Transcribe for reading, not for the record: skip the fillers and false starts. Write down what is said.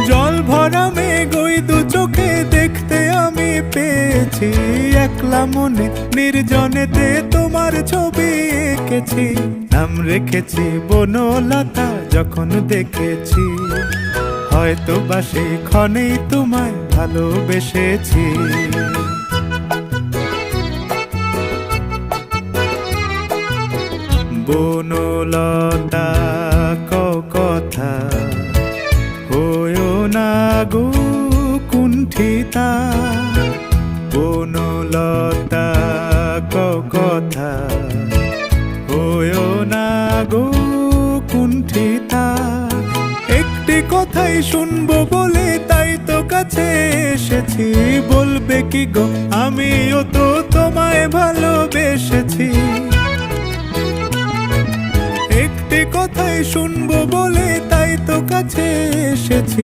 জল ভরা মেঘ ওই দু চোখে দেখতে আমি পেয়েছি, একলা মনে নির্জনেতে তোমার ছবি এঁকেছি। নাম রেখেছি বনলতা যখন দেখেছি, হয়তো বা সেই ক্ষণেই তোমায় ভালোবেসেছি। বনলতা কথা হয়ো না গো কুণ্ঠিতা, বনলতা কথা হয়ো না গো কুণ্ঠিতা। একটি কথাই শুনবো বলে তাই তো কাছে এসেছি, বলবে কি গো আমিও তো তোমায় ভালোবেসেছি। একটি কথাই শুনবো বলে তাই তো কাছে এসেছি।